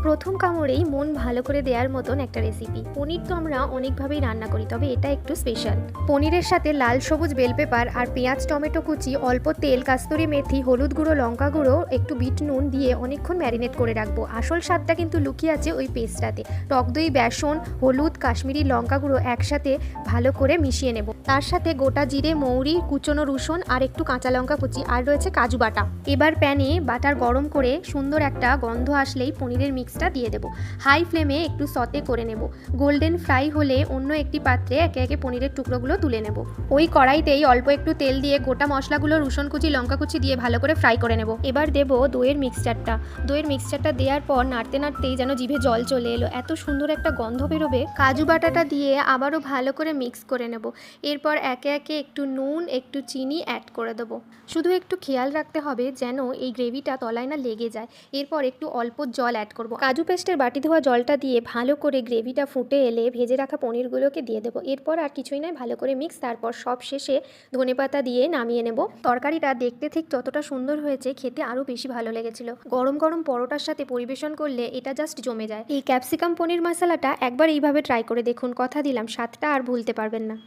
প্রথম কামড়েই মন ভালো করে দেওয়ার মতন একটা রেসিপি। পনির তো আমরা অনেকভাবেই রান্না করি, তবে এটা একটু স্পেশাল। পনিরের সাথে লাল সবুজ বেল পেপার আর পেঁয়াজ টমেটো কুচি, অল্প তেল, কাস্তুরি মেথি, হলুদ গুঁড়ো, লঙ্কা গুঁড়ো, একটু বিট নুন দিয়ে অনেকক্ষণ ম্যারিনেট করে রাখবো। আসল স্বাদটা কিন্তু লুকিয়ে আছে ওই পেস্টটাতে। টক দই, বেসন, হলুদ, কাশ্মীরি লঙ্কা গুঁড়ো একসাথে ভালো করে মিশিয়ে নেব। তার সাথে গোটা জিরে, মৌরি, কুচনো রসুন আর একটু কাঁচা লঙ্কা কুচি, আর রয়েছে কাজু বাটা। এবার প্যানে বাটার গরম করে সুন্দর একটা গন্ধ আসলেই পনিরের মিক্সটা দিয়ে দেবো। হাই ফ্লেমে একটু সতে করে নেব। গোল্ডেন ফ্রাই হলে অন্য একটি পাত্রে একে একে পনিরের টুকরোগুলো তুলে নেব। ওই কড়াইতেই অল্প একটু তেল দিয়ে গোটা মশলাগুলো, রসুন কুচি, লঙ্কা কুচি দিয়ে ভালো করে ফ্রাই করে নেব। এবার দেব দইয়ের মিক্সচারটা দেওয়ার পর নাড়তে নাড়তেই যেন জিভে জল চলে এলো, এত সুন্দর একটা গন্ধ বেরোবে। কাজু বাটাটা দিয়ে আবারও ভালো করে মিক্স করে নেব। এরপর একে একে একটু নুন, একটু চিনি অ্যাড করে দেবো। শুধু একটু খেয়াল রাখতে হবে যেন এই গ্রেভিটা তলায় না লেগে যায়। এরপর একটু অল্প জল অ্যাড করব। কাজু পেস্টের বাটি ধোয়া জলটা দিয়ে ভালো করে গ্রেভিটা ফুটে এলে ভেজে রাখা পনিরগুলোকে দিয়ে দেবো। এরপর আর কিছুই নয়, ভালো করে মিক্স। তারপর সব শেষে ধনেপাতা দিয়ে নামিয়ে নেব। তরকারিটা দেখতে ঠিক যতটা সুন্দর হয়েছে, খেতে আরও বেশি ভালো লেগেছিল। গরম গরম পরোটার সাথে পরিবেশন করলে এটা জাস্ট জমে যায়। এই ক্যাপসিকাম পনির মশলাটা একবার এইভাবে ট্রাই করে দেখুন, কথা দিলাম স্বাদটা আর ভুলতে পারবেন না।